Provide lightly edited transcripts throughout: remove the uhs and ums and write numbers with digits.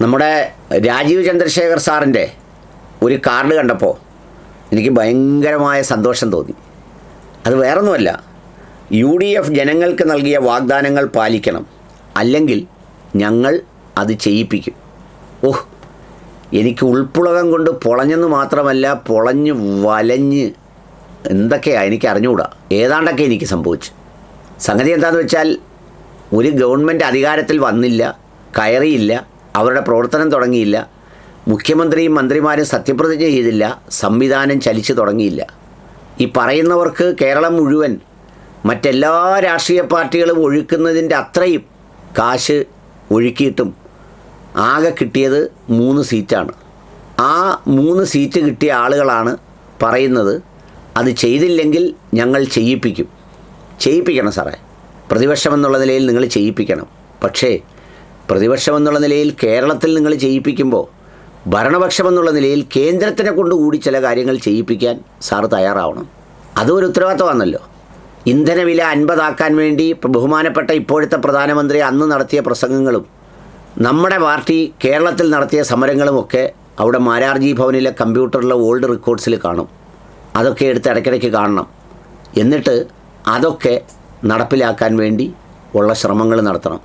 നമ്മുടെ രാജീവ് ചന്ദ്രശേഖർ സാറിൻ്റെ ഒരു കാർഡ് കണ്ടപ്പോൾ എനിക്ക് ഭയങ്കരമായ സന്തോഷം തോന്നി. അത് വേറൊന്നുമല്ല, UDF ജനങ്ങൾക്ക് നൽകിയ വാഗ്ദാനങ്ങൾ പാലിക്കണം, അല്ലെങ്കിൽ ഞങ്ങൾ അത് ചെയ്യിപ്പിക്കും. ഓഹ്, എനിക്ക് ഉൾപ്പുളകം കൊണ്ട് പൊളഞ്ഞെന്ന് മാത്രമല്ല, പൊളഞ്ഞ് വലഞ്ഞ് എന്തൊക്കെയാണ് എനിക്ക് അറിഞ്ഞുകൂടാ, ഏതാണ്ടൊക്കെ എനിക്ക് സംഭവിച്ചു. സംഗതി എന്താണെന്ന് വെച്ചാൽ, ഒരു ഗവൺമെൻറ് അധികാരത്തിൽ വന്നില്ല, കയറിയില്ല, അവരുടെ പ്രവർത്തനം തുടങ്ങിയില്ല, മുഖ്യമന്ത്രിയും മന്ത്രിമാരും സത്യപ്രതിജ്ഞ ചെയ്തില്ല, സംവിധാനം ചലിച്ചു തുടങ്ങിയില്ല. ഈ പറയുന്നവർക്ക് കേരളം മുഴുവൻ മറ്റെല്ലാ രാഷ്ട്രീയ പാർട്ടികളും ഒഴുക്കുന്നതിൻ്റെ അത്രയും കാശ് ഒഴുക്കിയിട്ടും ആകെ കിട്ടിയത് 3 സീറ്റാണ്. ആ 3 സീറ്റ് കിട്ടിയ ആളുകളാണ് പറയുന്നത്, അത് ചെയ്തില്ലെങ്കിൽ ഞങ്ങൾ ചെയ്യിപ്പിക്കണം സാറേ. പ്രതിപക്ഷമെന്നുള്ള നിലയിൽ നിങ്ങൾ ചെയ്യിപ്പിക്കണം. പക്ഷേ പ്രതിപക്ഷമെന്നുള്ള നിലയിൽ കേരളത്തിൽ നിങ്ങൾ ചെയ്യിപ്പിക്കുമ്പോൾ ഭരണപക്ഷമെന്നുള്ള നിലയിൽ കേന്ദ്രത്തിനെ കൊണ്ടുകൂടി ചില കാര്യങ്ങൾ ചെയ്യിപ്പിക്കാൻ സാറ് തയ്യാറാവണം. അതും ഒരു ഉത്തരവാദിത്തമാണല്ലോ. ഇന്ധനവില 50 ആക്കാൻ വേണ്ടി ബഹുമാനപ്പെട്ട ഇപ്പോഴത്തെ പ്രധാനമന്ത്രി അന്ന് നടത്തിയ പ്രസംഗങ്ങളും നമ്മുടെ പാർട്ടി കേരളത്തിൽ നടത്തിയ സമരങ്ങളുമൊക്കെ അവിടെ മാരാർജി ഭവനിലെ കമ്പ്യൂട്ടറിലെ ഓൾഡ് റെക്കോർഡ്സിൽ കാണും. അതൊക്കെ എടുത്ത് ഇടയ്ക്കിടയ്ക്ക് കാണണം. എന്നിട്ട് അതൊക്കെ നടപ്പിലാക്കാൻ വേണ്ടി ഉള്ള ശ്രമങ്ങൾ നടത്തണം.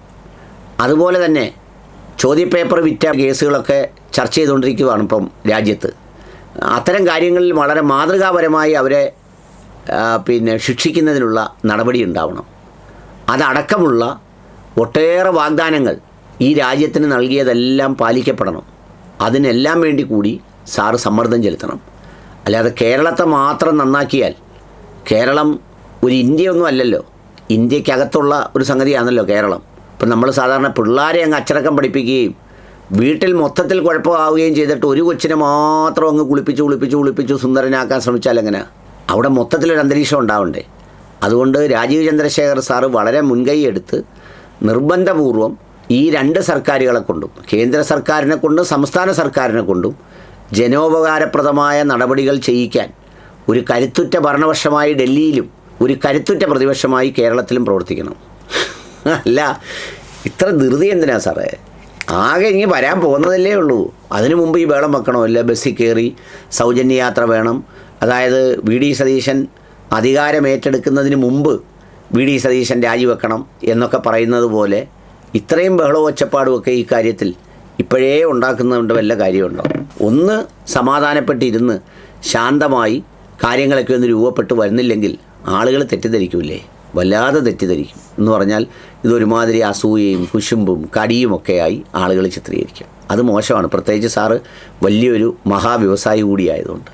അതുപോലെ തന്നെ ചോദ്യപേപ്പർ വിറ്റ കേസുകളൊക്കെ ചർച്ച ചെയ്തുകൊണ്ടിരിക്കുകയാണ് ഇപ്പം രാജ്യത്ത്. അത്തരം കാര്യങ്ങളിൽ വളരെ മാതൃകാപരമായി അവരെ ശിക്ഷിക്കുന്നതിനുള്ള നടപടി ഉണ്ടാവണം. അതടക്കമുള്ള ഒട്ടേറെ വാഗ്ദാനങ്ങൾ ഈ രാജ്യത്തിന് നൽകിയതെല്ലാം പാലിക്കപ്പെടണം. അതിനെല്ലാം വേണ്ടി കൂടി സാറ് സമ്മർദ്ദം ചെലുത്തണം. അല്ലാതെ കേരളത്തെ മാത്രം നന്നാക്കിയാൽ, കേരളം ഒരു ഇന്ത്യയൊന്നും അല്ലല്ലോ, ഇന്ത്യക്കകത്തുള്ള ഒരു സംഗതിയാണല്ലോ കേരളം. ഇപ്പം നമ്മൾ സാധാരണ പിള്ളേരെ അങ്ങ് അച്ചടക്കം പഠിപ്പിക്കുകയും വീട്ടിൽ മൊത്തത്തിൽ കുഴപ്പമാവുകയും ചെയ്തിട്ട് ഒരു കൊച്ചിനെ മാത്രം അങ്ങ് കുളിപ്പിച്ചു സുന്ദരനാക്കാൻ ശ്രമിച്ചാൽ എങ്ങനെ? അവിടെ മൊത്തത്തിലൊരു അന്തരീക്ഷം ഉണ്ടാവണ്ടേ? അതുകൊണ്ട് രാജീവ് ചന്ദ്രശേഖർ സാറ് വളരെ മുൻകൈ എടുത്ത് നിർബന്ധപൂർവം ഈ 2 സർക്കാരുകളെ കൊണ്ടും, കേന്ദ്ര സർക്കാരിനെ കൊണ്ടും സംസ്ഥാന സർക്കാരിനെ കൊണ്ടും ജനോപകാരപ്രദമായ നടപടികൾ ചെയ്യിക്കാൻ ഒരു കരുത്തുറ്റ ഭരണപക്ഷമായി ഡൽഹിയിലും ഒരു കരുത്തുറ്റ പ്രതിപക്ഷമായി കേരളത്തിലും പ്രവർത്തിക്കണം. അല്ല, ഇത്ര ധൃതി എന്തിനാ സാറേ? ആകെ ഇനി വരാൻ പോകുന്നതല്ലേ ഉള്ളൂ. അതിനു മുമ്പ് ഈ വേളം വെക്കണോ? അല്ല, ബസ്സിൽ കയറി സൗജന്യ യാത്ര വേണം. അതായത് VD സതീശൻ അധികാരമേറ്റെടുക്കുന്നതിന് മുമ്പ് VD സതീശൻ രാജിവെക്കണം എന്നൊക്കെ പറയുന്നത് പോലെ ഇത്രയും ബഹളവും ഒച്ചപ്പാടുമൊക്കെ ഈ കാര്യത്തിൽ ഇപ്പോഴേ ഉണ്ടാക്കുന്നതുകൊണ്ട് വല്ല കാര്യമുണ്ടോ? ഒന്ന് സമാധാനപ്പെട്ടിരുന്ന് ശാന്തമായി കാര്യങ്ങളൊക്കെ ഒന്ന് രൂപപ്പെട്ട് വരുന്നില്ലെങ്കിൽ ആളുകൾ തെറ്റിദ്ധരിക്കൂലേ? വല്ലാതെ തെറ്റിദ്ധരിക്കും. എന്ന് പറഞ്ഞാൽ ഇതൊരുമാതിരി അസൂയയും കുശുമ്പും കടിയുമൊക്കെയായി ആളുകൾ ചിത്രീകരിക്കും. അത് മോശമാണ്. പ്രത്യേകിച്ച് സാറ് വലിയൊരു മഹാവ്യവസായി കൂടിയായതുകൊണ്ട്.